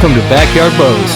Welcome to Backyard Bows.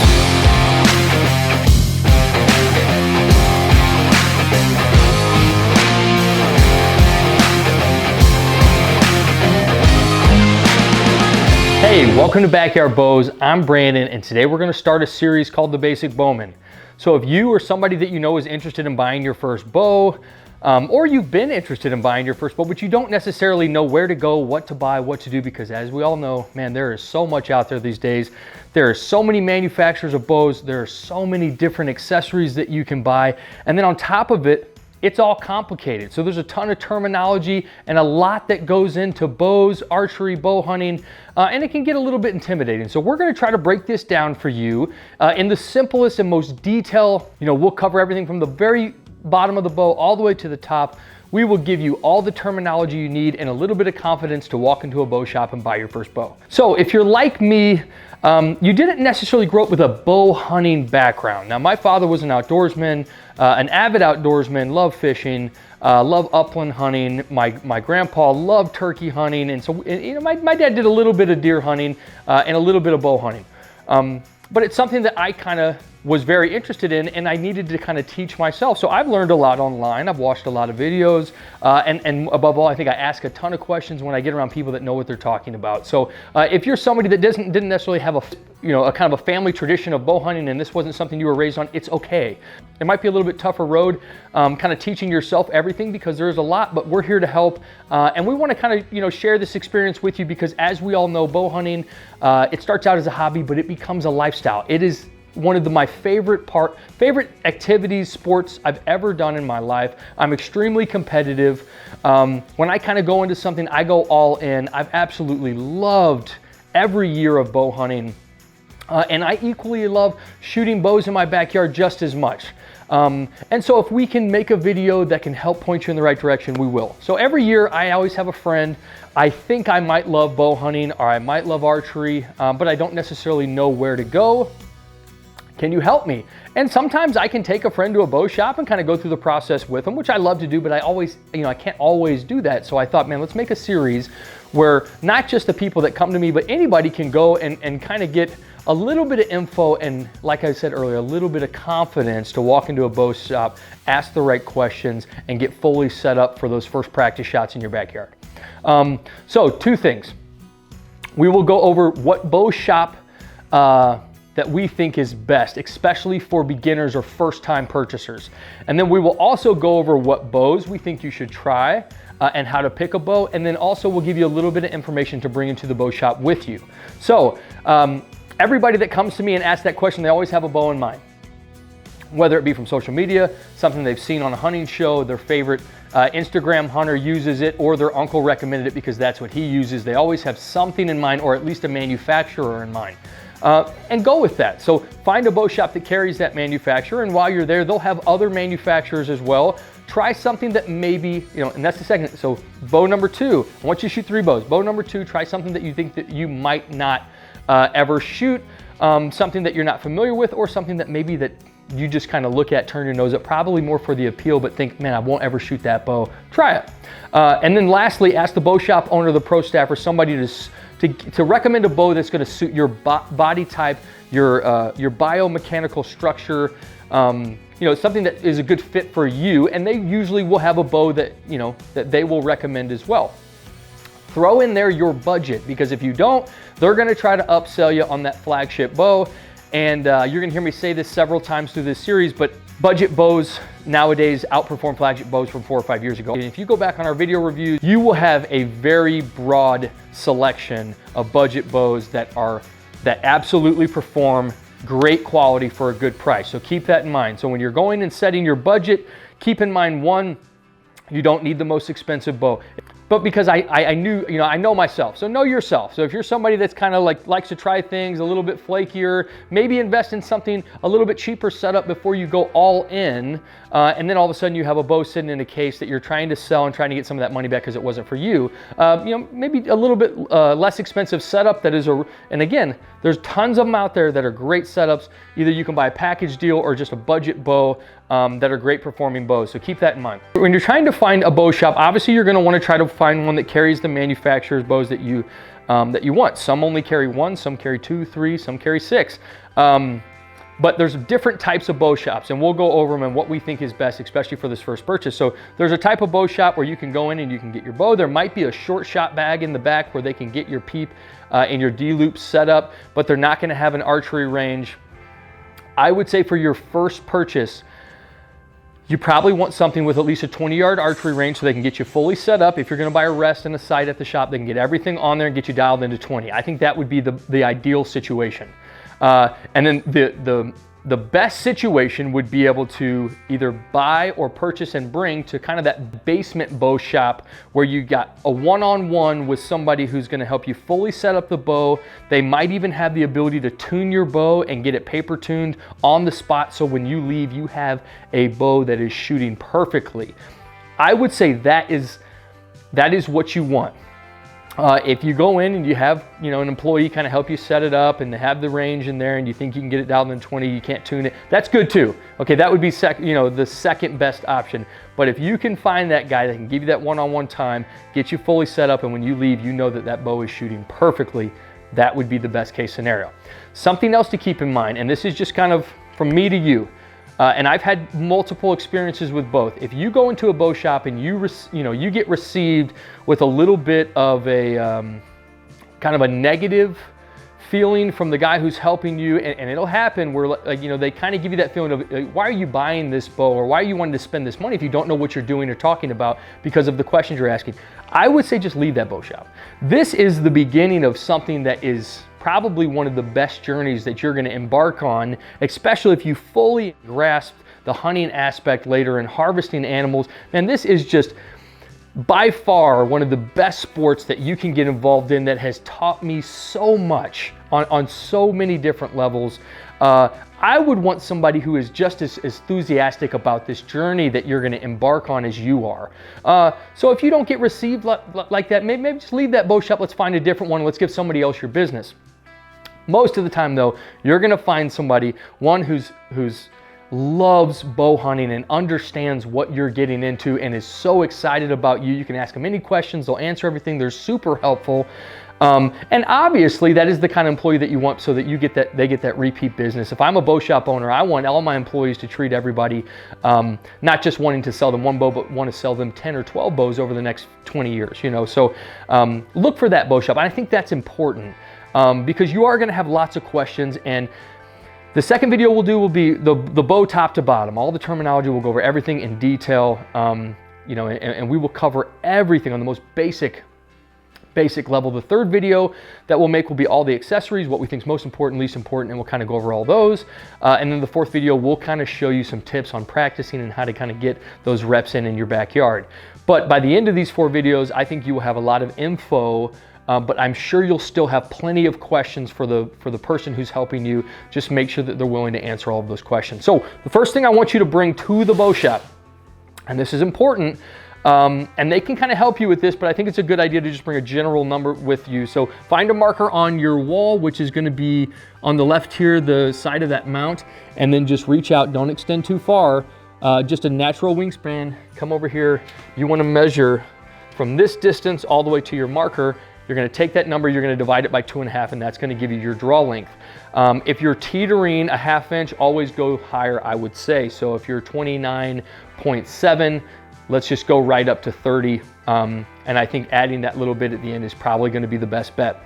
Hey, welcome to Backyard Bows. I'm Brandon, and today we're going to start a series called The Basic Bowman. So if you or somebody that you know is interested in buying your first bow, or you've been interested in buying your first bow, but you don't necessarily know where to go, what to buy, what to do, because as we all know, man, there is so much out there these days. There are so many manufacturers of bows. There are so many different accessories that you can buy. And then on top of it, it's all complicated. So there's a ton of terminology and a lot that goes into bows, archery, bow hunting, and it can get a little bit intimidating. So we're gonna try to break this down for you in the simplest and most detail. We'll cover everything from the very bottom of the bow all the way to the top. We will give you all the terminology you need and a little bit of confidence to walk into a bow shop and buy your first bow. So if you're like me, you didn't necessarily grow up with a bow hunting background. Now, my father was an outdoorsman, an avid outdoorsman, loved fishing, loved upland hunting. My grandpa loved turkey hunting. And so, my dad did a little bit of deer hunting and a little bit of bow hunting. But it's something that I kind of was very interested in, and I needed to kind of teach myself. So I've learned a lot online. I've watched a lot of videos, and above all, I think I ask a ton of questions when I get around people that know what they're talking about. So if you're somebody that didn't necessarily have a kind of a family tradition of bow hunting, and this wasn't something you were raised on, it's okay. It might be a little bit tougher road, kind of teaching yourself everything, because there's a lot, but we're here to help, and we want to kind of share this experience with you, because as we all know, bow hunting, it starts out as a hobby, but it becomes a lifestyle. It is one of my favorite activities, sports I've ever done in my life. I'm extremely competitive. When I kind of go into something, I go all in. I've absolutely loved every year of bow hunting. And I equally love shooting bows in my backyard just as much. And so if we can make a video that can help point you in the right direction, we will. So every year I always have a friend. I think I might love bow hunting or I might love archery, but I don't necessarily know where to go. Can you help me? And sometimes I can take a friend to a bow shop and kind of go through the process with them, which I love to do, but I can't always do that. So I thought, man, let's make a series where not just the people that come to me, but anybody can go and kind of get a little bit of info and, like I said earlier, a little bit of confidence to walk into a bow shop, ask the right questions, and get fully set up for those first practice shots in your backyard. So two things. We will go over what bow shop that we think is best, especially for beginners or first-time purchasers. And then we will also go over what bows we think you should try and how to pick a bow. And then also we'll give you a little bit of information to bring into the bow shop with you. So everybody that comes to me and asks that question, they always have a bow in mind. Whether it be from social media, something they've seen on a hunting show, their favorite Instagram hunter uses it, or their uncle recommended it because that's what he uses. They always have something in mind, or at least a manufacturer in mind. And go with that. So find a bow shop that carries that manufacturer, and while you're there, they'll have other manufacturers as well. Try something that maybe, and that's the second. So bow number two, I want you to shoot 3 bows. Bow number 2, try something that you think that you might not ever shoot, something that you're not familiar with, or something that maybe that you just kind of look at, turn your nose at, probably more for the appeal, but think, man, I won't ever shoot that bow. Try it. And then lastly, ask the bow shop owner, the pro staff, or somebody to recommend a bow that's going to suit your body type, your biomechanical structure, something that is a good fit for you. And they usually will have a bow that they will recommend as well. Throw in there your budget, because if you don't, they're going to try to upsell you on that flagship bow. And you're going to hear me say this several times through this series, but budget bows nowadays outperform flagship bows from 4 or 5 years ago. And if you go back on our video reviews, you will have a very broad selection of budget bows that absolutely perform great quality for a good price. So keep that in mind. So when you're going and setting your budget, keep in mind, one, you don't need the most expensive bow. But because I know myself, so know yourself. So if you're somebody that's kind of likes to try things a little bit flakier, maybe invest in something a little bit cheaper setup before you go all in, and then all of a sudden you have a bow sitting in a case that you're trying to sell and trying to get some of that money back because it wasn't for you. Maybe a little bit less expensive setup that is and again, there's tons of them out there that are great setups. Either you can buy a package deal or just a budget bow that are great performing bows. So keep that in mind. When you're trying to find a bow shop, obviously you're going to want to try to find one that carries the manufacturer's bows that you that you want. Some only carry 1, some carry 2, 3, some carry 6. But there's different types of bow shops, and we'll go over them and what we think is best, especially for this first purchase. So there's a type of bow shop where you can go in and you can get your bow. There might be a short shot bag in the back where they can get your peep and your D-loop set up, but they're not gonna have an archery range. I would say for your first purchase, you probably want something with at least a 20-yard archery range so they can get you fully set up. If you're gonna buy a rest and a sight at the shop, they can get everything on there and get you dialed into 20. I think that would be the ideal situation. And then the best situation would be able to either buy or purchase and bring to kind of that basement bow shop where you got a one-on-one with somebody who's gonna help you fully set up the bow. They might even have the ability to tune your bow and get it paper tuned on the spot, so when you leave, you have a bow that is shooting perfectly. I would say that is what you want. If you go in and you have, an employee kind of help you set it up and they have the range in there and you think you can get it down in 20, you can't tune it, that's good too. Okay, that would be the second best option. But if you can find that guy that can give you that one-on-one time, get you fully set up, and when you leave, you know that that bow is shooting perfectly, that would be the best case scenario. Something else to keep in mind, and this is just kind of from me to you, and I've had multiple experiences with both. If you go into a bow shop and you get received with a little bit of a kind of a negative feeling from the guy who's helping you, and it'll happen where they kind of give you that feeling of why are you buying this bow, or why are you wanting to spend this money if you don't know what you're doing or talking about because of the questions you're asking. I would say just leave that bow shop. This is the beginning of something that is probably one of the best journeys that you're going to embark on, especially if you fully grasp the hunting aspect later and harvesting animals. And this is just by far one of the best sports that you can get involved in, that has taught me so much on so many different levels. I would want somebody who is just as enthusiastic about this journey that you're going to embark on as you are. So if you don't get received like that, maybe just leave that bow shop. Let's find a different one. Let's give somebody else your business. Most of the time though, you're gonna find somebody, one who's loves bow hunting and understands what you're getting into and is so excited about you. You can ask them any questions, they'll answer everything, they're super helpful. And obviously that is the kind of employee that you want, so that they get that repeat business. If I'm a bow shop owner, I want all my employees to treat everybody, not just wanting to sell them one bow, but want to sell them 10 or 12 bows over the next 20 years, So look for that bow shop. And I think that's important. Because you are going to have lots of questions, and the second video we'll do will be the bow top to bottom. All the terminology, we'll go over everything in detail, and we will cover everything on the most basic level. The third video that we'll make will be all the accessories, what we think is most important, least important, and we'll kind of go over all those. And then the fourth video, we'll kind of show you some tips on practicing and how to kind of get those reps in your backyard. But by the end of these 4 videos, I think you will have a lot of info. But I'm sure you'll still have plenty of questions for the person who's helping you. Just make sure that they're willing to answer all of those questions. So the first thing I want you to bring to the bow shop, and this is important, and they can kind of help you with this, but I think it's a good idea to just bring a general number with you. So find a marker on your wall, which is going to be on the left here, the side of that mount, and then just reach out. Don't extend too far. Just a natural wingspan. Come over here. You want to measure from this distance all the way to your marker. You're going to take that number, you're going to divide it by 2.5, and that's going to give you your draw length. If you're teetering a 1/2 inch, always go higher, I would say. So if you're 29.7, let's just go right up to 30. And I think adding that little bit at the end is probably going to be the best bet.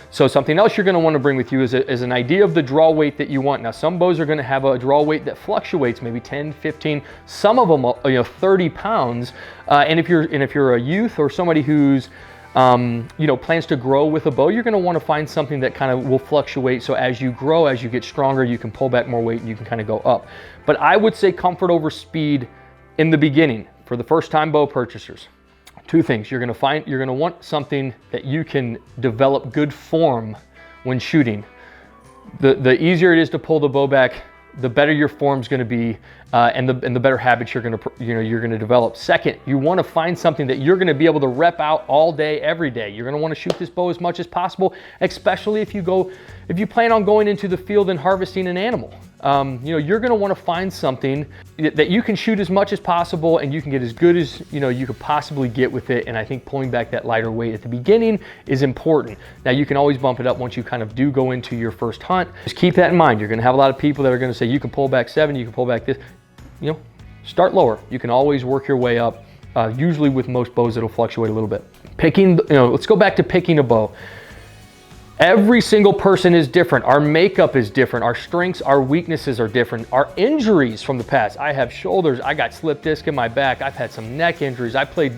So something else you're going to want to bring with you is an idea of the draw weight that you want. Now, some bows are going to have a draw weight that fluctuates, maybe 10, 15, some of them 30 pounds. And if you're a youth or somebody who's plans to grow with a bow, you're going to want to find something that kind of will fluctuate. So as you grow, as you get stronger, you can pull back more weight and you can kind of go up. But I would say comfort over speed in the beginning for the first time bow purchasers. 2 things. You're going to want something that you can develop good form when shooting. The easier it is to pull the bow back, the better your form's going to be, and the better habits you're going to develop. Second, you want to find something that you're going to be able to rep out all day, every day. You're going to want to shoot this bow as much as possible, especially if you plan on going into the field and harvesting an animal. you're going to want to find something that you can shoot as much as possible and you can get as good as you could possibly get with it. And I think pulling back that lighter weight at the beginning is important. Now you can always bump it up once you kind of do go into your first hunt. Just keep that in mind. You're going to have a lot of people that are going to say you can pull back 7, you can pull back this. Start lower. You can always work your way up. Usually with most bows it'll fluctuate a little bit. Picking, let's go back to picking a bow. Every single person is different. Our makeup is different. Our strengths, our weaknesses are different. Our injuries from the past. I have shoulders. I got slip disc in my back. I've had some neck injuries. I played,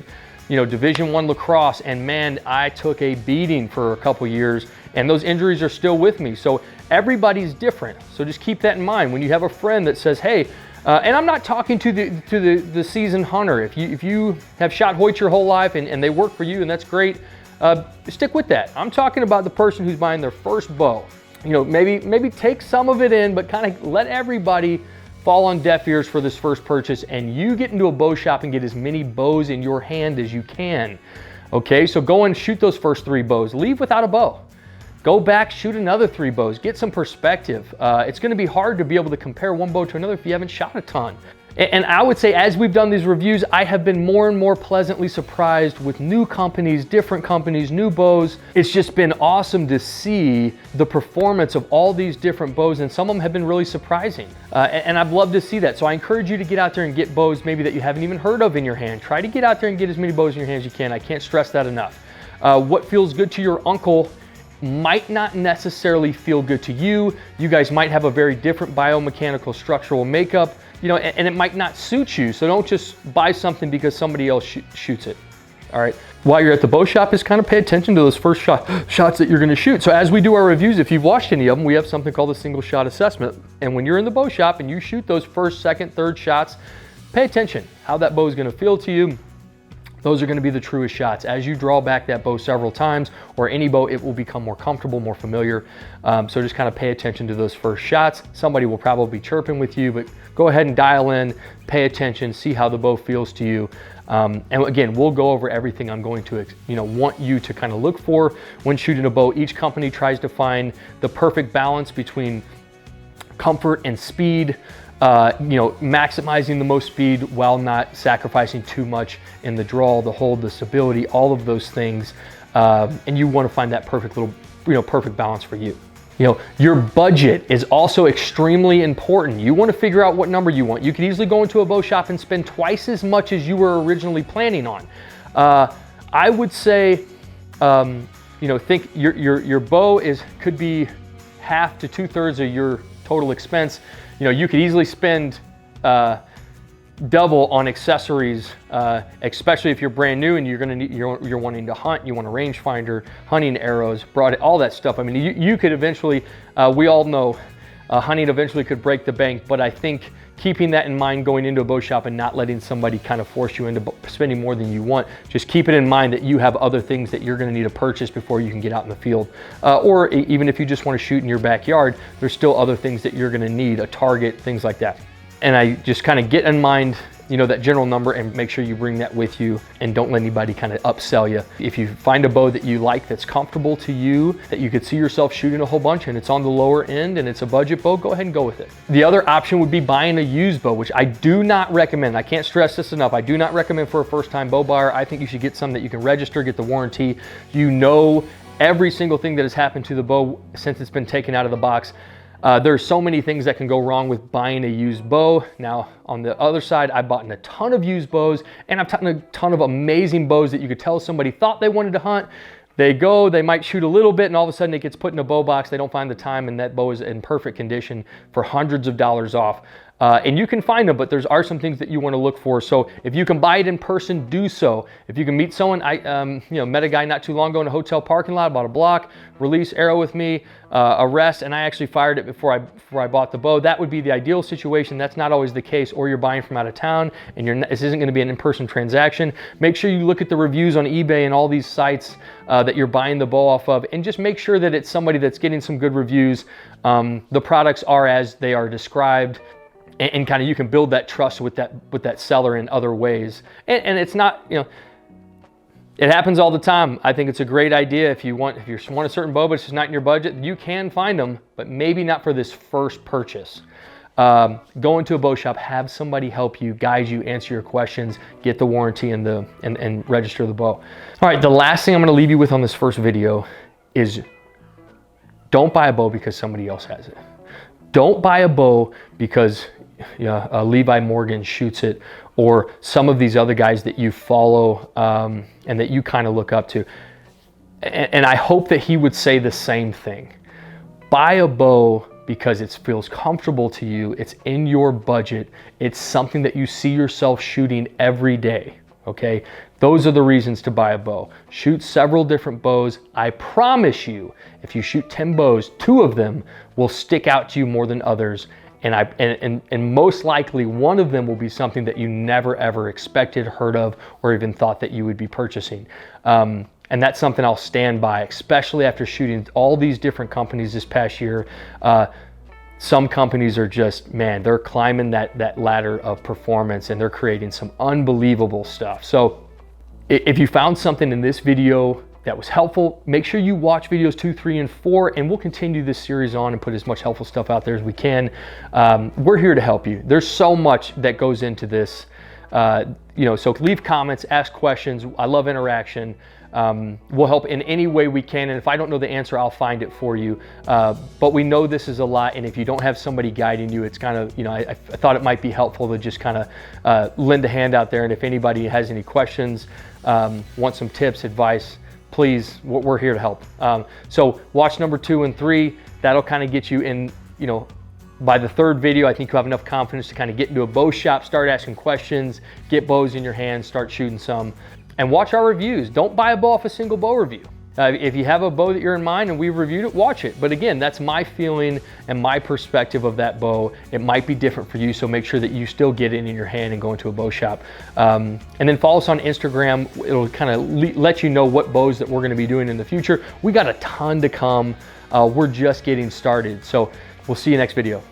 Division I lacrosse, and man, I took a beating for a couple years, and those injuries are still with me. So everybody's different. So just keep that in mind when you have a friend that says, hey, and I'm not talking to the seasoned hunter. If you have shot Hoyt your whole life and they work for you and that's great, stick with that. I'm talking about the person who's buying their first bow. Maybe take some of it in, but kind of let everybody fall on deaf ears for this first purchase, and you get into a bow shop and get as many bows in your hand as you can. Okay, so go and shoot those first 3 bows. Leave without a bow. Go back, shoot another 3 bows, get some perspective. It's gonna be hard to be able to compare one bow to another if you haven't shot a ton. And I would say as we've done these reviews, I have been more and more pleasantly surprised with new companies, different companies, new bows. It's just been awesome to see the performance of all these different bows, and some of them have been really surprising. And I've loved to see that. So I encourage you to get out there and get bows maybe that you haven't even heard of in your hand. Try to get out there and get as many bows in your hand as you can. I can't stress that enough. What feels good to your uncle might not necessarily feel good to you. You guys might have a very different biomechanical structural makeup, and it might not suit you. So don't just buy something because somebody else shoots it. All right. While you're at the bow shop, just kind of pay attention to those first shots that you're going to shoot. So as we do our reviews, if you've watched any of them, we have something called a single shot assessment. And when you're in the bow shop and you shoot those first, second, third shots, pay attention how that bow is going to feel to you. Those are going to be the truest shots. As you draw back that bow several times, or any bow, it will become more comfortable, more familiar. So just kind of pay attention to those first shots. Somebody will probably be chirping with you, but go ahead and dial in, pay attention, see how the bow feels to you. And again, we'll go over everything I'm going to want you to kind of look for when shooting a bow. Each company tries to find the perfect balance between comfort and speed. Maximizing the most speed while not sacrificing too much in the draw, the hold, the stability, all of those things. And you want to find that perfect little, perfect balance for you. Your budget is also extremely important. You want to figure out what number you want. You could easily go into a bow shop and spend twice as much as you were originally planning on. I would say, think your bow could be half to 2/3 of your total expense. You could easily spend double on accessories, especially if you're brand new and you're wanting to hunt. You want a rangefinder, hunting arrows, all that stuff. I mean, you could eventually. We all know hunting eventually could break the bank, but I think keeping that in mind going into a bow shop and not letting somebody kind of force you into spending more than you want. Just keep it in mind that you have other things that you're going to need to purchase before you can get out in the field. Or even if you just want to shoot in your backyard, there's still other things that you're going to need, a target, things like that. And I just kind of get in mind, that general number and make sure you bring that with you and don't let anybody kind of upsell you. If you find a bow that you like, that's comfortable to you, that you could see yourself shooting a whole bunch and it's on the lower end and it's a budget bow, go ahead and go with it. The other option would be buying a used bow, which I do not recommend. I can't stress this enough. I do not recommend for a first-time bow buyer. I think you should get some that you can register, get the warranty. Every single thing that has happened to the bow since it's been taken out of the box. There's so many things that can go wrong with buying a used bow. Now, on the other side, I bought a ton of used bows, and I've gotten a ton of amazing bows that you could tell somebody thought they wanted to hunt. They might shoot a little bit, and all of a sudden it gets put in a bow box. They don't find the time, and that bow is in perfect condition for hundreds of dollars off. And you can find them, but there are some things that you want to look for. So if you can buy it in person, do so. If you can meet someone, I met a guy not too long ago in a hotel parking lot, bought a block, release arrow with me, a rest, and I actually fired it before I bought the bow. That would be the ideal situation. That's not always the case, or you're buying from out of town and this isn't going to be an in-person transaction. Make sure you look at the reviews on eBay and all these sites that you're buying the bow off of, and just make sure that it's somebody that's getting some good reviews. The products are as they are described. And kind of you can build that trust with that seller in other ways. And it's not, It happens all the time. I think it's a great idea if you want a certain bow, but it's just not in your budget, you can find them, but maybe not for this first purchase. Go into a bow shop, have somebody help you, guide you, answer your questions, get the warranty and register the bow. All right, the last thing I'm gonna leave you with on this first video is don't buy a bow because somebody else has it. Don't buy a bow because Levi Morgan shoots it, or some of these other guys that you follow and that you kind of look up to. And I hope that he would say the same thing. Buy a bow because it feels comfortable to you, it's in your budget, it's something that you see yourself shooting every day, okay? Those are the reasons to buy a bow. Shoot several different bows. I promise you, if you shoot 10 bows, 2 of them will stick out to you more than others. And most likely one of them will be something that you never ever expected, heard of, or even thought that you would be purchasing. And that's something I'll stand by, especially after shooting all these different companies this past year. Some companies are just, man, they're climbing that ladder of performance and they're creating some unbelievable stuff. So if you found something in this video that was helpful, make sure you watch videos 2, 3, and 4, and we'll continue this series on and put as much helpful stuff out there as we can. We're here to help you. There's so much that goes into this. So leave comments, ask questions. I love interaction. We'll help in any way we can, and if I don't know the answer, I'll find it for you. But we know this is a lot, and if you don't have somebody guiding you, it's kind of, I thought it might be helpful to just kind of lend a hand out there. And if anybody has any questions, want some tips, advice, please, we're here to help. So watch number 2 and 3. That'll kind of get you in, by the 3rd video, I think you'll have enough confidence to kind of get into a bow shop, start asking questions, get bows in your hands, start shooting some, and watch our reviews. Don't buy a bow off a single bow review. If you have a bow that you're in mind and we've reviewed it, watch it. But again, that's my feeling and my perspective of that bow. It might be different for you, so make sure that you still get it in your hand and go into a bow shop. And then follow us on Instagram. It'll kind of let you know what bows that we're gonna be doing in the future. We got a ton to come. We're just getting started. So we'll see you next video.